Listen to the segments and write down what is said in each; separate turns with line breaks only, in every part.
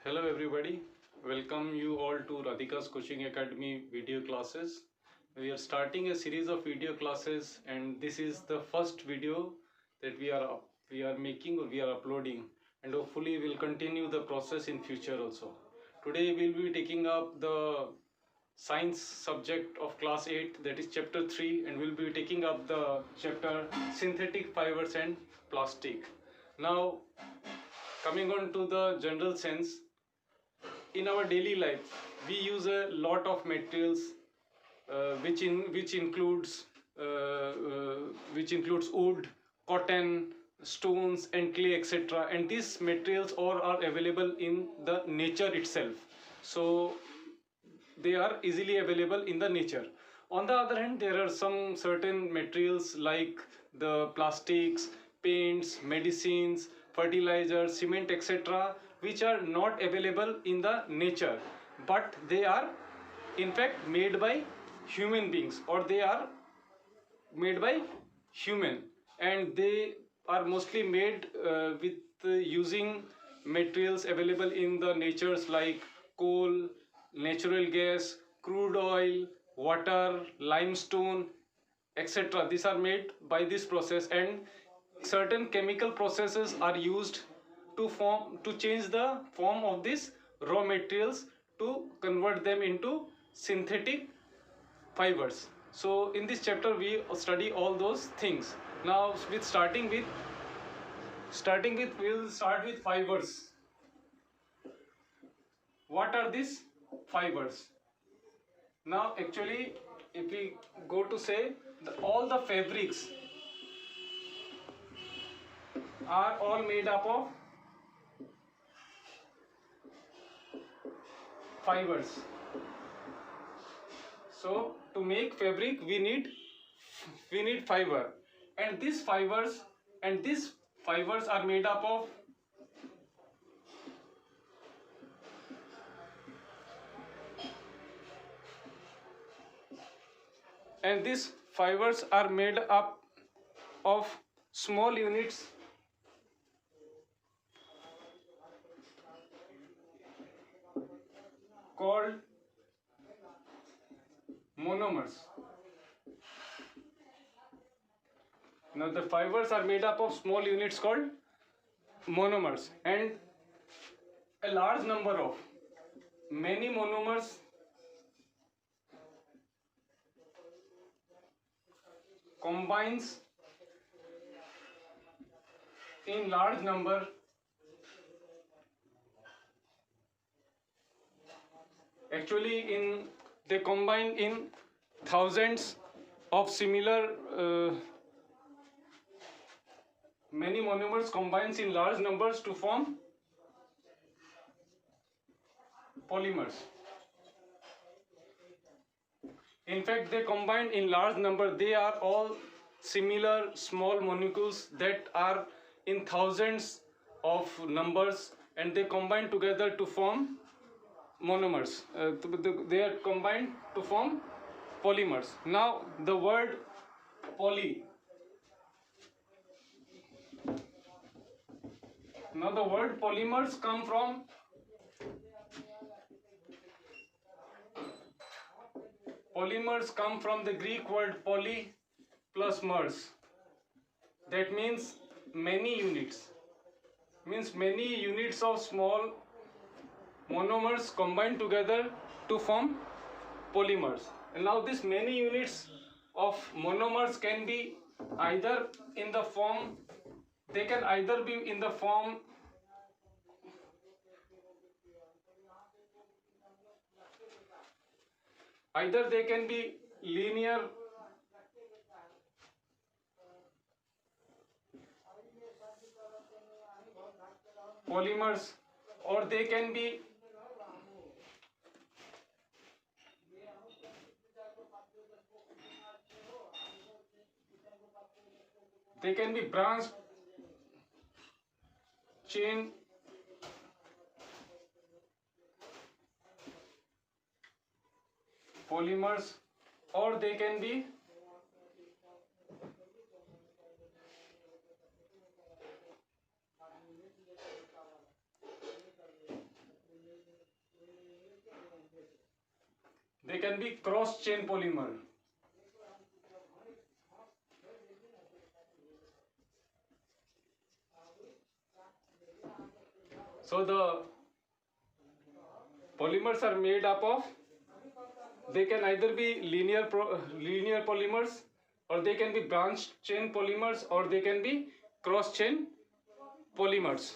Hello everybody, welcome you all to Radhika's Coaching Academy video classes. We are starting a series of video classes and this is the first video that we are making or we are uploading, and hopefully we'll continue the process in future also. Today we'll be taking up the science subject of class 8, that is chapter 3, and we'll be taking up the chapter synthetic fibers and plastic. Now coming on to the general sense, in our daily life we use a lot of materials which includes wood, cotton, stones and clay, etc., and these materials all are available in the nature itself, so they are easily available in the nature. On the other hand, there are some certain materials like the plastics, paints, medicines, fertilizers, cement, etc., which are not available in the nature, but they are in fact made by human beings, or they are made by human, and they are mostly made with using materials available in the natures like coal, natural gas, crude oil, water, limestone, etc. These are made by this process, and certain chemical processes are used to change the form of these raw materials to convert them into synthetic fibers. So in this chapter we study all those things. Now with we'll start with fibers. What are these fibers? Now actually, if we go to say all the fabrics are all made up of fibers. So to make fabric we need fiber, and these fibers are made up of small units called monomers. Now the fibers are made up of small units called monomers, and a large number of many monomers combines in large number they combine in thousands of similar many monomers combines in large numbers to form polymers. In fact, they combine in large number. They are all similar small molecules that are in thousands of numbers, and they combine together to form monomers. They are combined to form polymers. Now the word poly. Now the word polymers come from the Greek word poly plus mers. That means many units. Means many units of small monomers combined together to form polymers. And now these many units of monomers can be either in the form, they can either be in the form either they can be linear polymers, or they can be branched chain polymers, or they can be they can be cross chain polymer. So the polymers are made up of, they can either be linear polymers, or they can be branched chain polymers, or they can be cross chain polymers.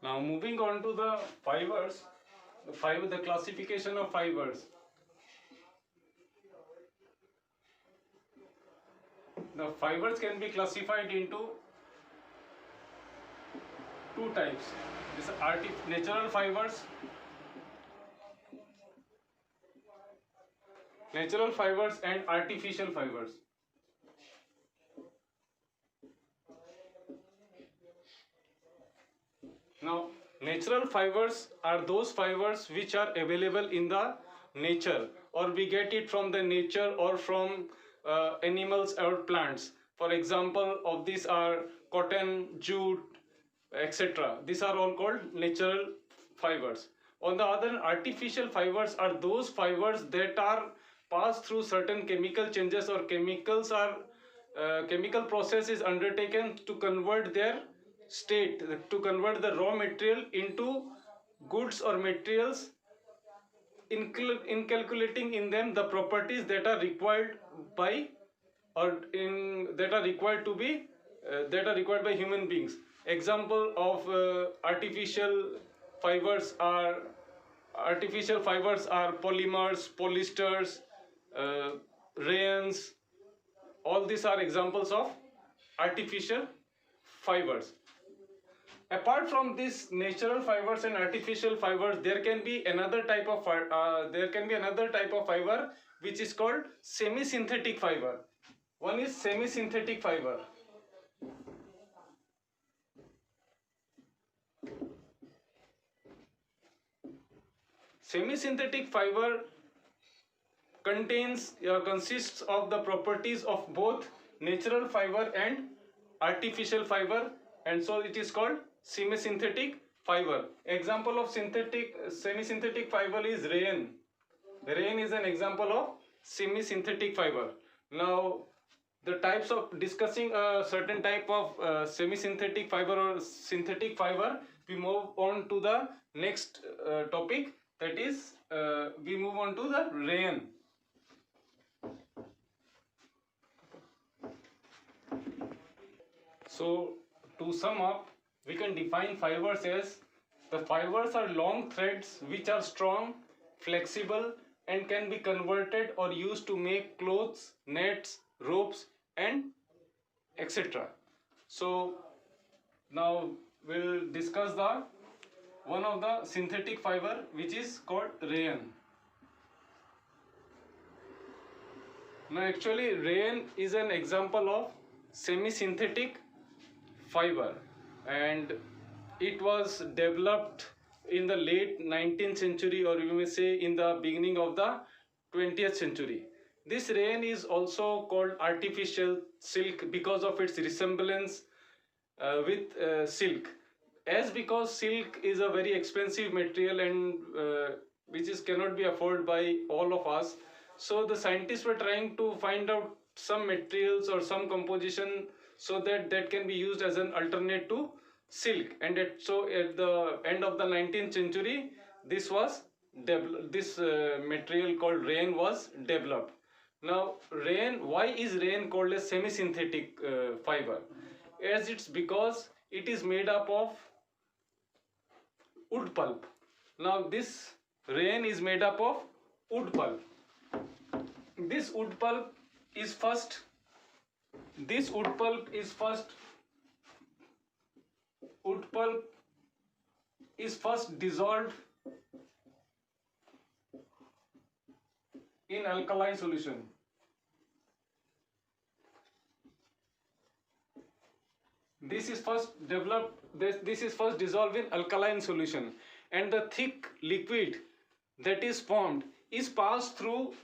Now moving on to the fibers, the classification of fibers. The fibers can be classified into two types. This natural fibers, and artificial fibers. Now, natural fibers are those fibers which are available in the nature, or we get it from the nature or from animals or plants. For example, of these are cotton, jute, etc. These are all called natural fibers. On the other hand, artificial fibers are those fibers that are passed through certain chemical changes, or chemical process is undertaken to convert their state, to convert the raw material into goods or materials, in calculating in them the properties that are required by, that are required to be that are required by human beings. Example of artificial fibers are polymers, polyesters, rayons. All these are examples of artificial fibers. Apart from these natural fibers and artificial fibers, there can be another type of fiber which is called semi-synthetic fiber. One is semi-synthetic fiber. Semi-synthetic fiber consists of the properties of both natural fiber and artificial fiber, and so it is called semi-synthetic fiber. Example of semi-synthetic fiber is rayon. Rayon is an example of semi-synthetic fiber. Now, the types of discussing a certain type of semi-synthetic fiber or synthetic fiber, we move on to the next topic, that is we move on to the rayon. So to sum up, we can define fibers as, the fibers are long threads which are strong, flexible, and can be converted or used to make clothes, nets, ropes, and etc. So now we'll discuss one of the synthetic fiber, which is called rayon. Now actually rayon is an example of semi-synthetic fiber, and it was developed in the late 19th century, or you may say in the beginning of the 20th century. This rayon is also called artificial silk because of its resemblance with silk. Because silk is a very expensive material, and which cannot be afforded by all of us, so the scientists were trying to find out some materials or some composition so that can be used as an alternate to silk. And so at the end of the 19th century, this material called rayon was developed. Now rayon, why is rayon called a semi-synthetic fiber? As it's because it is made up of wood pulp. Now this rayon is made up of wood pulp. This wood pulp is first dissolved in alkaline solution. This is first dissolved in alkaline solution, and the thick liquid that is formed is passed through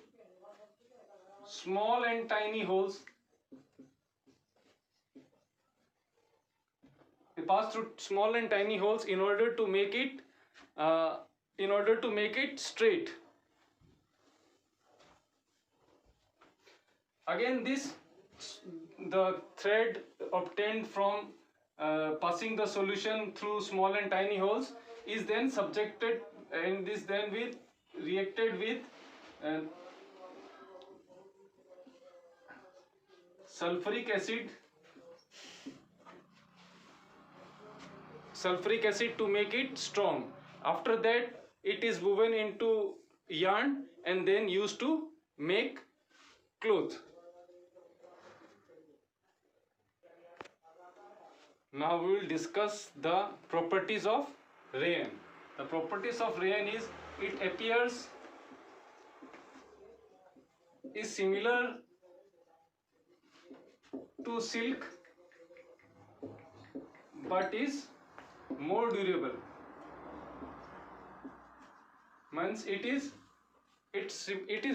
small and tiny holes. In order to make it in order to make it straight. Again, the thread obtained from passing the solution through small and tiny holes is then subjected, and this then with reacted with uh, sulfuric acid to make it strong. After that, it is woven into yarn and then used to make cloth. Now we will discuss the properties of rayon. The properties of rayon is similar to silk but is more durable. Means it is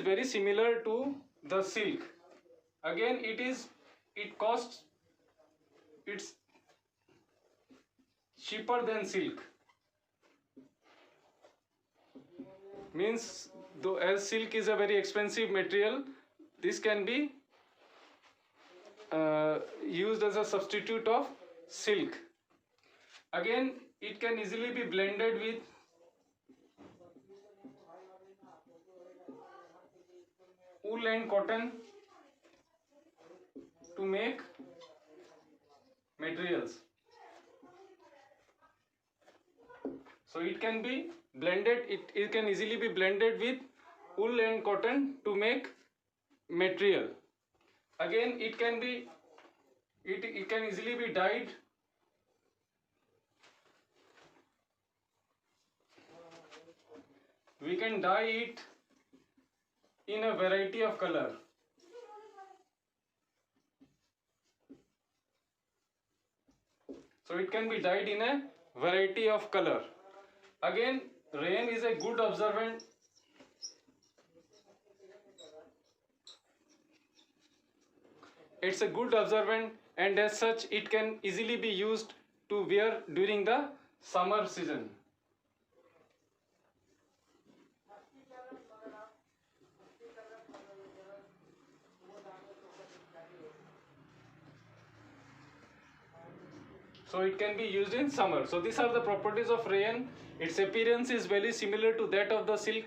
very similar to the silk. Again, it's cheaper than silk. Means though as silk is a very expensive material, this can be used as a substitute of silk. Again, it can easily be blended with wool and cotton to make materials. So it can be blended, it can easily be blended with wool and cotton to make material. Again, it can easily be dyed. We can dye it in a variety of color. So it can be dyed in a variety of color. Again, rayon is a good absorbent. It's a good absorbent, and as such it can easily be used to wear during the summer season. So it can be used in summer. So these are the properties of rayon. Its appearance is very similar to that of the silk,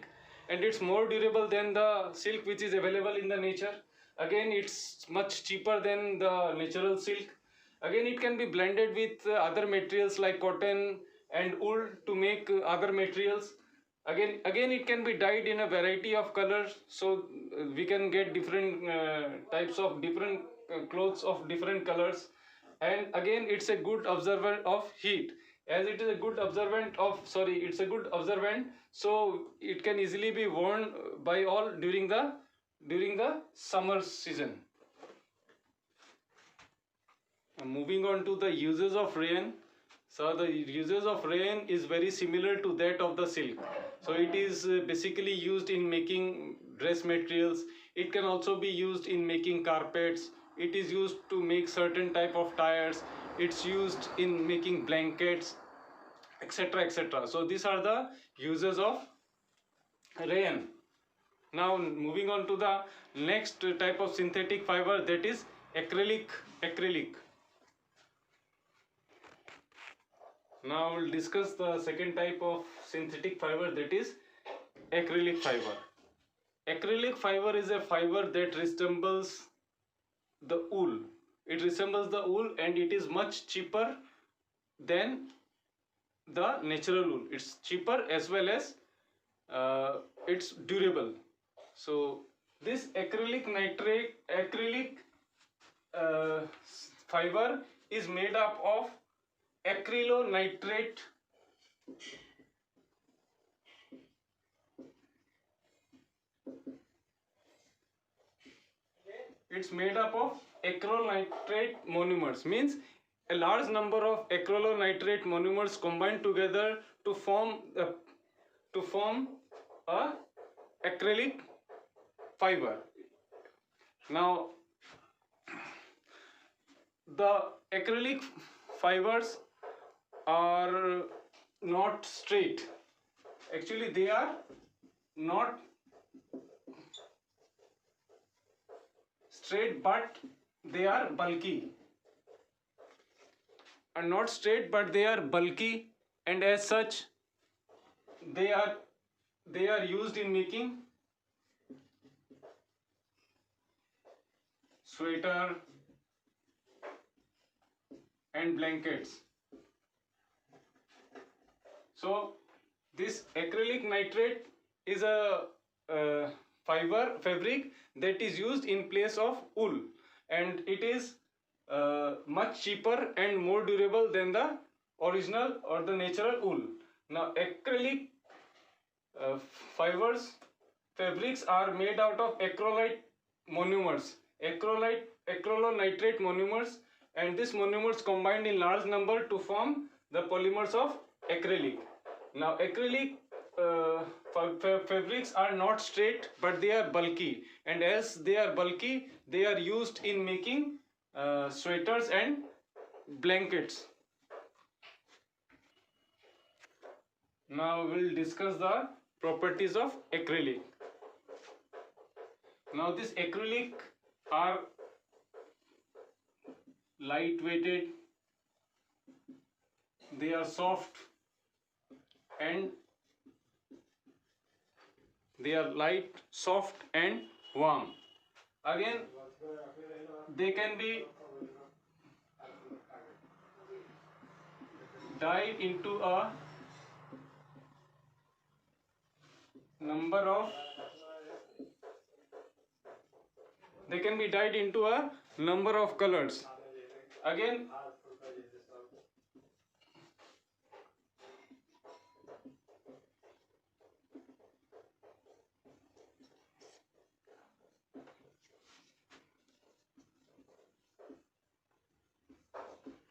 and it's more durable than the silk which is available in the nature. Again, it's much cheaper than the natural silk. Again, it can be blended with other materials like cotton and wool to make other materials. Again, it can be dyed in a variety of colors, so we can get different types of different clothes of different colors. And again, it's a good observant of heat. As it is a good observant of, it's a good observant, so it can easily be worn by all during the summer season. Moving on to the uses of rayon. So the uses of rayon is very similar to that of the silk. So it is basically used in making dress materials. It can also be used in making carpets. It is used to make certain type of tires. It's used in making blankets, etc., etc. So these are the uses of rayon. Now moving on to the next type of synthetic fiber, that is acrylic. Now we'll discuss the second type of synthetic fiber, that is acrylic fiber. Acrylic fiber is a fiber that resembles the wool. It resembles the wool, and it is much cheaper than the natural wool. It's cheaper as well as it's durable. So this acrylic fiber is made up of acrylonitrate monomers. Means a large number of acrylonitrate monomers combined together to form a acrylic fiber. Now the acrylic fibers are not straight. Actually, they are not straight, but they are bulky. Are not straight, but they are bulky, and as such they are used in making sweater and blankets. So this acrylic nitrate is a fabric that is used in place of wool, and it is much cheaper and more durable than the original or the natural wool. Now acrylic uh, fibers fabrics are made out of acrylite monomers, acrylonitrate monomers, and these monomers combined in large number to form the polymers of acrylic. Now acrylic fabrics are not straight, but they are bulky, and as they are bulky, they are used in making sweaters and blankets. Now we'll discuss the properties of acrylic. Now this acrylic are light weighted, they are soft, and they are light, soft and warm. Again, they can be dyed into a number of colors. Again,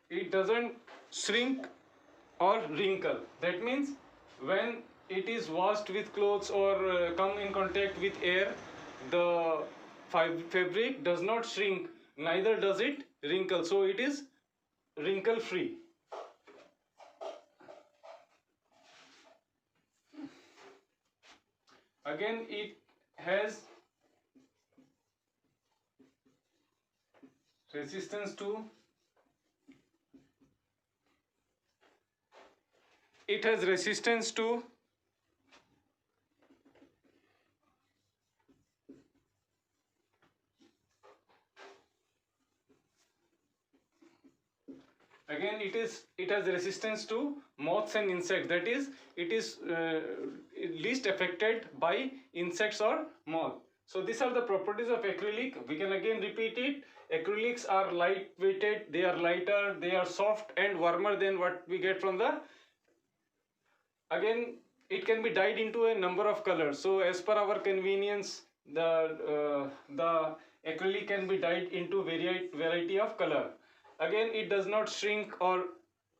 it doesn't shrink or wrinkle. That means when it is washed with clothes or come in contact with air, the fabric does not shrink, neither does it wrinkle, so it is wrinkle free. Again, it has resistance to again it has resistance to moths and insects. That is, it is least affected by insects or moth. So these are the properties of acrylic. We can again repeat it. Acrylics are light weighted, they are lighter, they are soft and warmer than what we get from the. Again, it can be dyed into a number of colors. So as per our convenience, the acrylic can be dyed into variety of color. Again, it does not shrink or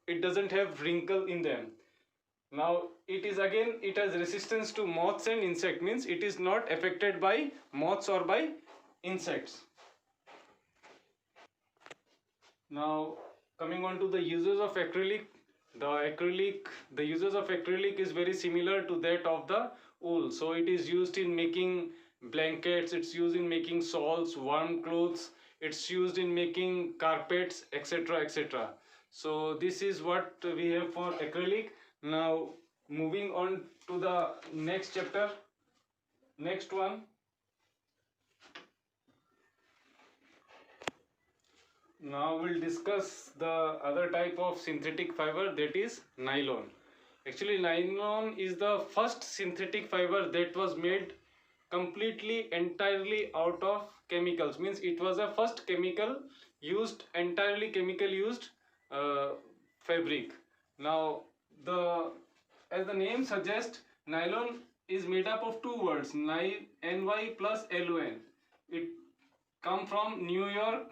it doesn't have wrinkle in them. Now it has resistance to moths and insect, means it is not affected by moths or by insects. Now coming on to the uses of acrylic. The uses of acrylic is very similar to that of the wool. So it is used in making blankets, it's used in making shawls, warm clothes, it's used in making carpets, etc., etc. So this is what we have for acrylic. Now moving on to the next chapter, next one. Now we'll discuss the other type of synthetic fiber, that is nylon. Actually, nylon is the first synthetic fiber that was made entirely out of chemicals. Means it was the first entirely chemical used fabric. Now as the name suggests, nylon is made up of two words, ny plus lon. It come from New York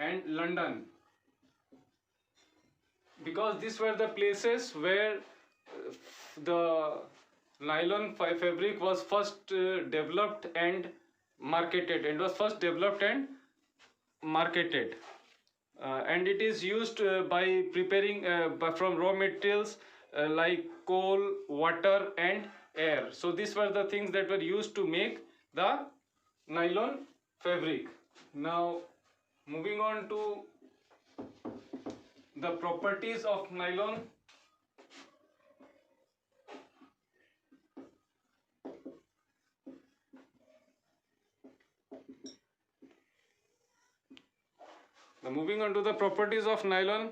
and London, because these were the places where the nylon fabric was first developed and marketed, and and it is used by preparing from raw materials like coal, water and air. So these were the things that were used to make the nylon fabric. Now moving on to the properties of nylon. Now moving on to the properties of nylon.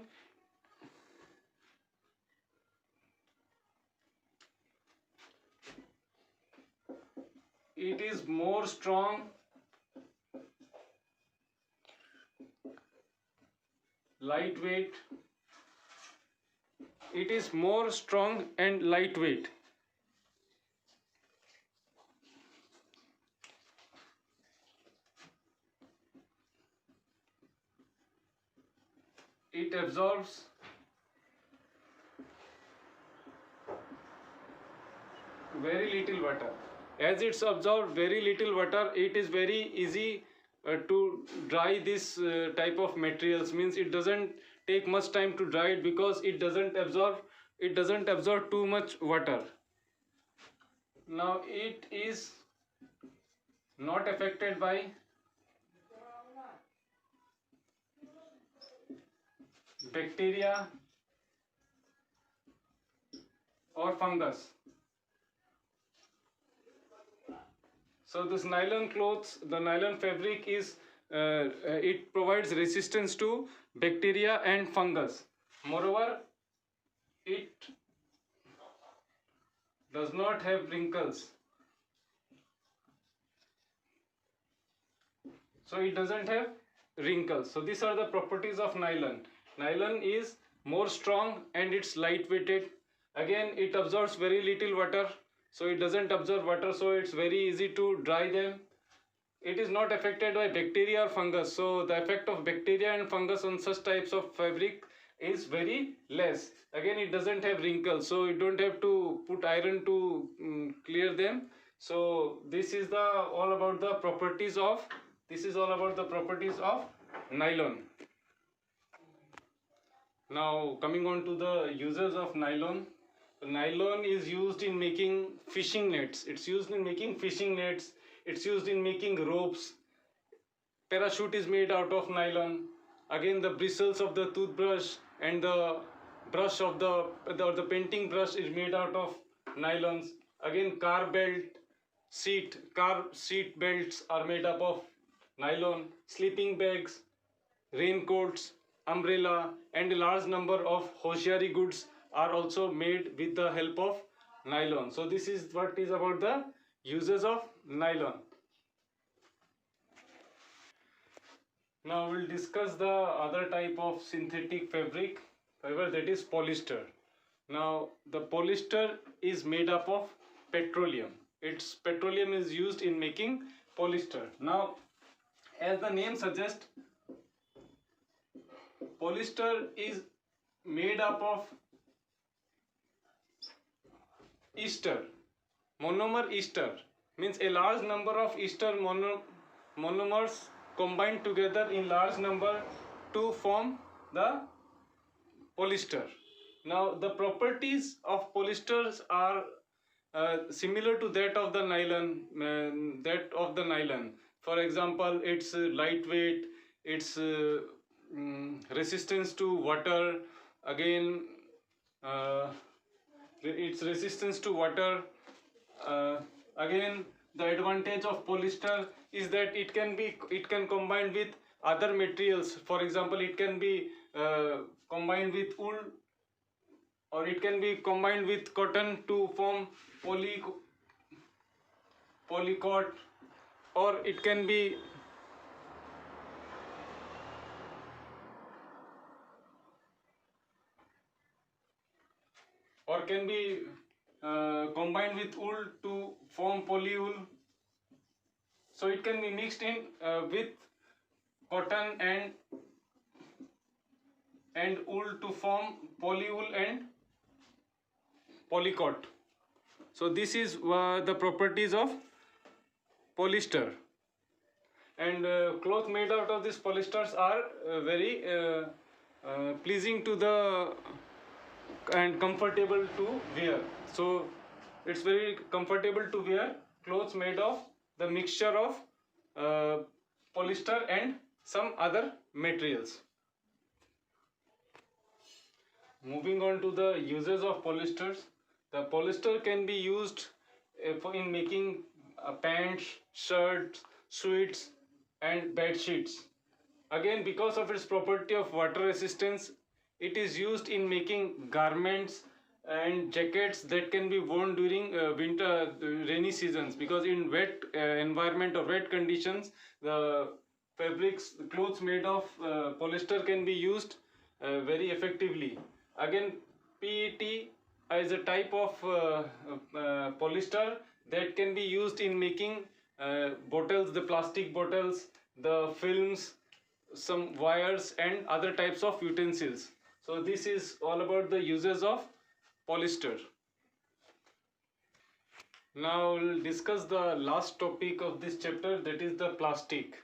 It is more strong, lightweight. It is more strong and lightweight. It absorbs very little water. As it's absorbed very little water, it is very easy to dry this type of materials. Means it doesn't take much time to dry it because it doesn't absorb too much water. Now it is not affected by bacteria or fungus. So this nylon clothes, the nylon fabric is it provides resistance to bacteria and fungus. Moreover, it does not have wrinkles. So it doesn't have wrinkles. So these are the properties of nylon. Nylon is more strong and it's lightweighted. Again, it absorbs very little water. So it doesn't absorb water, so it's very easy to dry them. It is not affected by bacteria or fungus. So the effect of bacteria and fungus on such types of fabric is very less. Again, it doesn't have wrinkles, so you don't have to put iron to clear them. So this is all about the properties of nylon. Now coming on to the uses of nylon. Nylon is used in making fishing nets. It's used in making fishing nets. It's used in making ropes. Parachute is made out of nylon. Again, the bristles of the toothbrush and the brush of the painting brush is made out of nylons. Again, car seat belts are made up of nylon. Sleeping bags, raincoats, umbrella, and a large number of hosiery goods are also made with the help of nylon. So this is what is about the uses of nylon. Now we'll discuss the other type of synthetic fabric, that is polyester. Now the polyester is made up of petroleum. Petroleum is used in making polyester. Now, as the name suggests, polyester is made up of ester, monomer ester, means a large number of ester monomers combined together in large number to form the polyester. Now the properties of polyesters are similar to that of the nylon. For example, it's lightweight, it's resistance to water. Again, its resistance to water. Again, the advantage of polyester is that it can combine with other materials. For example, it can be combined with wool, or it can be combined with cotton to form polycot, or it can be combined with wool to form polywool. So it can be mixed in with cotton and wool to form polywool and polycot. So this is the properties of polyester. And cloth made out of these polyesters are very pleasing to the and comfortable to wear. So it's very comfortable to wear clothes made of the mixture of uh, polyester and some other materials. Moving on to the uses of polyesters. The polyester can be used in making pants, shirts, sweats and bed sheets. Again, because of its property of water resistance, it is used in making garments and jackets that can be worn during winter rainy seasons, because in wet environment or wet conditions, the fabrics, the clothes made of polyester can be used very effectively. Again, PET is a type of polyester that can be used in making bottles, the plastic bottles, the films, some wires and other types of utensils. So this is all about the uses of polyester. Now we'll discuss the last topic of this chapter, that is the plastic.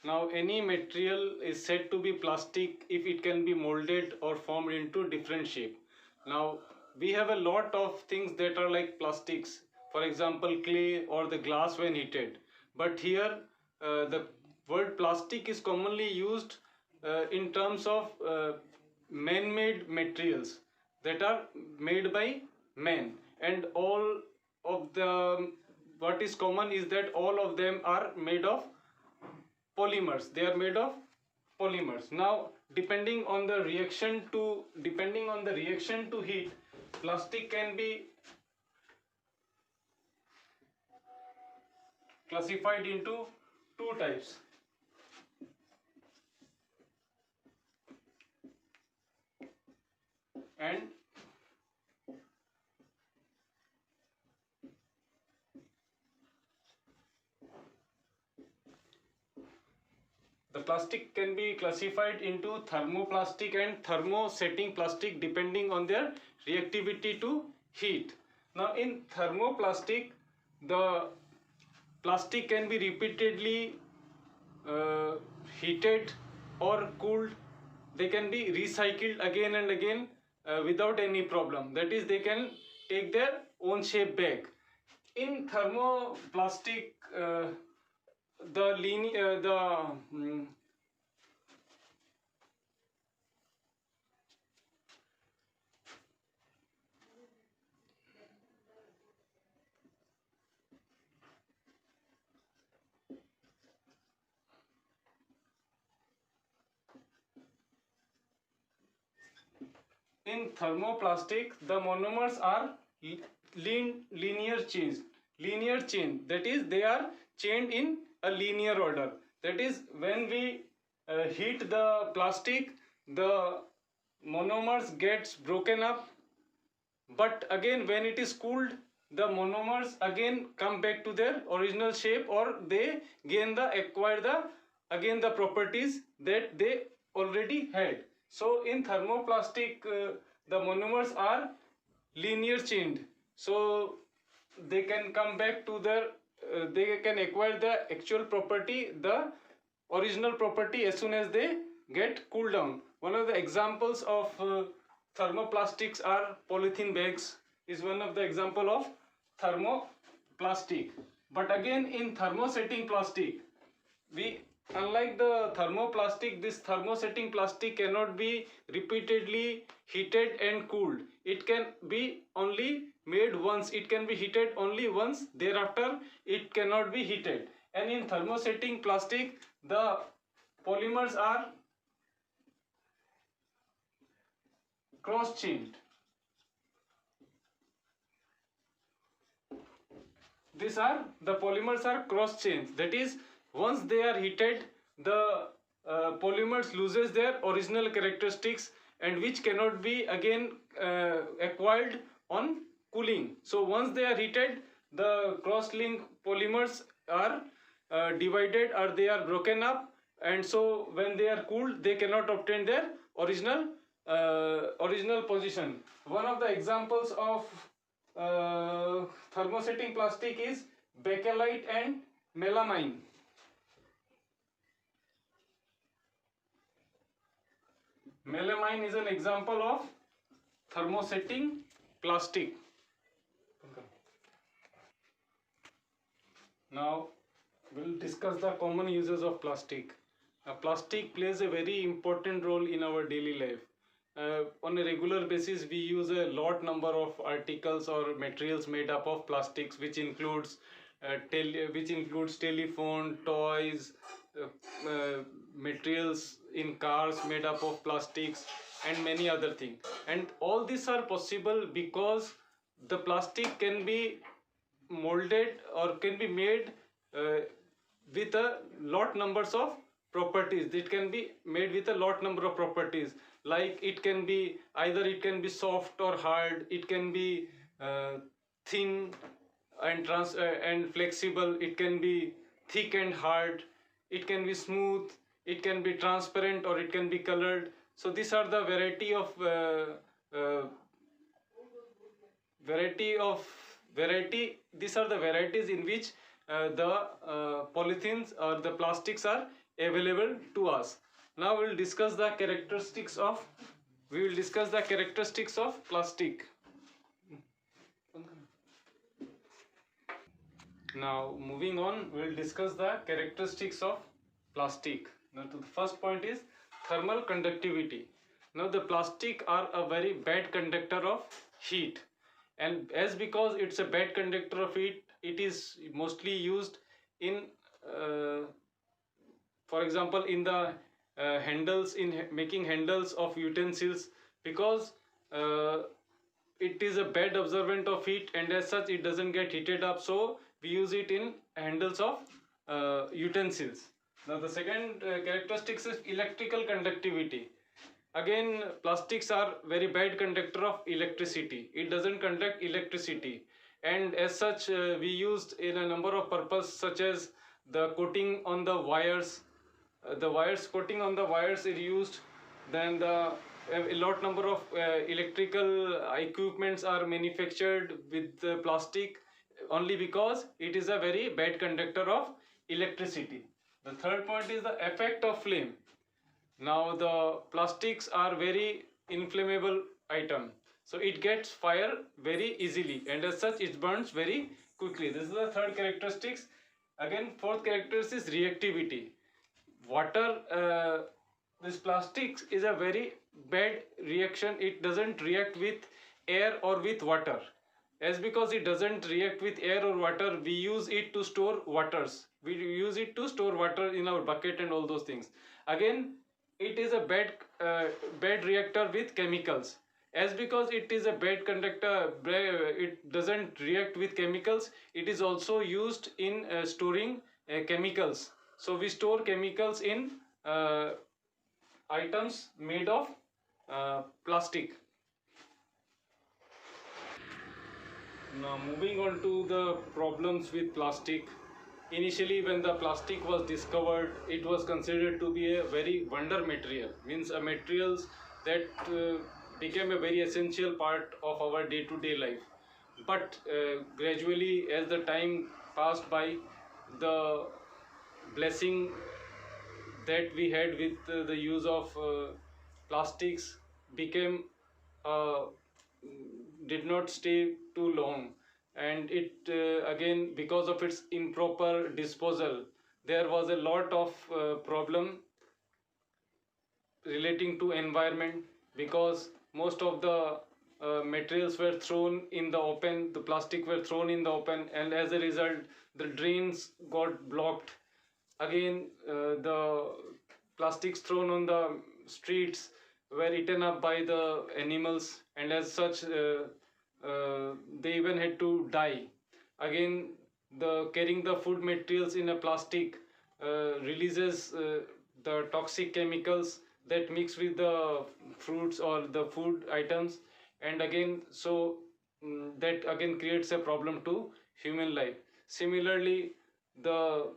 Now any material is said to be plastic if it can be molded or formed into different shape. Now we have a lot of things that are like plastics, for example clay or the glass when heated. But here the word plastic is commonly used in terms of man-made materials that are made by men, and all of the what is common is that all of them are made of polymers. They are made of polymers. Now depending on the reaction to heat, plastic can be classified into two types. And the plastic can be classified into thermoplastic and thermosetting plastic depending on their reactivity to heat. Now in thermoplastic, the plastic can be repeatedly uh, heated or cooled. They can be recycled again and again without any problem. That is, they can take their own shape back. In thermoplastic, the linear in thermoplastic, the monomers are linear chain, that is, they are chained in a linear order. That is, when we heat the plastic, the monomers gets broken up, but again when it is cooled, the monomers again come back to their original shape, or they acquire the properties that they already had. So in thermoplastic, the monomers are linear chained, so they can come back to their they can acquire the actual property, the original property, as soon as they get cooled down. One of the examples of thermoplastics are polythene bags, is one of the example of thermoplastic. But again in thermosetting plastic, we unlike the thermoplastic, this thermosetting plastic cannot be repeatedly heated and cooled. It can be only made once, it can be heated only once, thereafter it cannot be heated. And in thermosetting plastic, the polymers are cross chained. The polymers are cross chains. That is, once they are heated, the polymers loses their original characteristics, and which cannot be again acquired on cooling. So once they are heated, the cross-linked polymers are divided, or they are broken up, and so when they are cooled, they cannot obtain their original position. One of the examples of thermosetting plastic is bakelite and melamine. Melamine is an example of thermosetting plastic. Now we'll discuss the common uses of plastic. Plastic plays a very important role in our daily life. On a regular basis, we use a lot number of articles or materials made up of plastics, which includes telephone, toys, uh, materials in cars made up of plastics, and many other things. And all these are possible because the plastic can be molded or can be made uh, with a lot numbers of properties. It can be made with a lot number of properties, like it can be either it can be soft or hard, it can be thin and flexible, it can be thick and hard, it can be smooth, it can be transparent, or it can be colored. So these are the uh, variety these are the varieties in which the polythenes or the plastics are available to us. Now we will discuss the characteristics of plastic. Now moving on, we will discuss the characteristics of plastic. Now the first point is thermal conductivity. Now the plastic are a very bad conductor of heat, and as because it's a bad conductor of heat, it is mostly used in for example in the handles, in making handles of utensils, because uh, it is a bad absorbent of heat, and as such it doesn't get heated up, so we use it in handles of utensils. Now the second characteristics is electrical conductivity. Again, plastics are very bad conductor of electricity. It doesn't conduct electricity, and as such we used in a number of purposes, such as the coating on the wires. Coating on the wires is used. Then a lot number of electrical equipments are manufactured with plastic, only because it is a very bad conductor of electricity. The third point is the effect of flame. Now the plastics are very inflammable item, so it gets fire very easily, and as such it burns very quickly. This is the third characteristics. Again, fourth characteristic is reactivity. Water, this plastics is a very bad reaction. It doesn't react with air or with water. As because it doesn't react with air or water, we use it to store waters. We use it to store water in our bucket and all those things. Again, it is a bad reactor with chemicals. As because it is a bad conductor, it doesn't react with chemicals. It is also used in storing chemicals. So we store chemicals in items made of plastic. Now moving on to the problems with plastic. Initially, when the plastic was discovered, it was considered to be a very wonder material, means a materials that became a very essential part of our day-to-day life. But gradually, as the time passed by, the blessing that we had with the use of plastics became did not stay too long, and it again, because of its improper disposal, there was a lot of problem relating to environment, because most of the materials were thrown in the open, the plastic were thrown in the open, and as a result the drains got blocked. Again, the plastics thrown on the streets were eaten up by the animals, and as such they even had to die. Again, the carrying the food materials in a plastic releases the toxic chemicals that mix with the fruits or the food items, and again, so that again creates a problem to human life. Similarly, the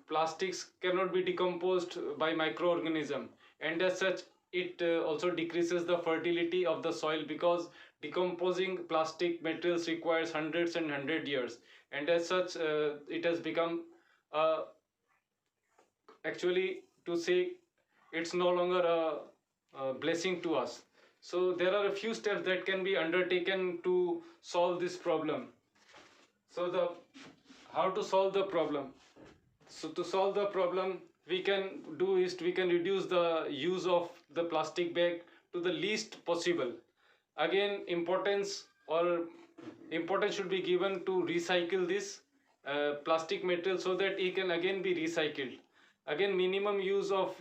plastics cannot be decomposed by microorganism, and as such it also decreases the fertility of the soil, because decomposing plastic materials requires hundreds and hundred years, and as such it has become actually, to say, it's no longer a blessing to us. So there are a few steps that can be undertaken to solve this problem. So the how to solve the problem? So to solve the problem, we can do is we can reduce the use of the plastic bag to the least possible. Again, importance should be given to recycle this plastic material so that it can again be recycled. Again, minimum use of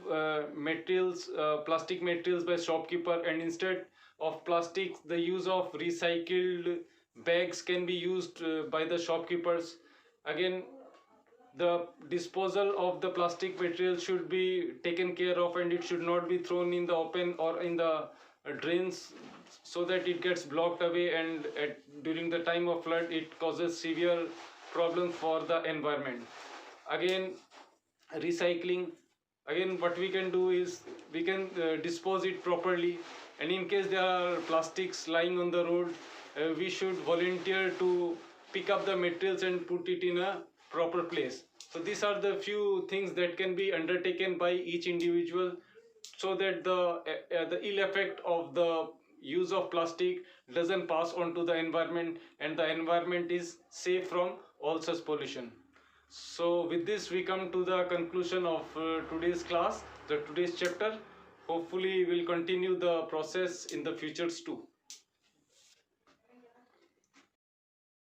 plastic materials by shopkeeper, and instead of plastic, the use of recycled bags can be used by the shopkeepers. Again, the disposal of the plastic material should be taken care of, and it should not be thrown in the open or in the drains, so that it gets blocked away, and during the time of flood it causes severe problems for the environment. Again, recycling, again what we can do is we can dispose it properly, and in case there are plastics lying on the road, we should volunteer to pick up the materials and put it in a proper place. So these are the few things that can be undertaken by each individual, so that the ill effect of the use of plastic doesn't pass on to the environment, and the environment is safe from all such pollution. So with this we come to the conclusion of today's class, today's chapter. Hopefully we'll continue the process in the futures too.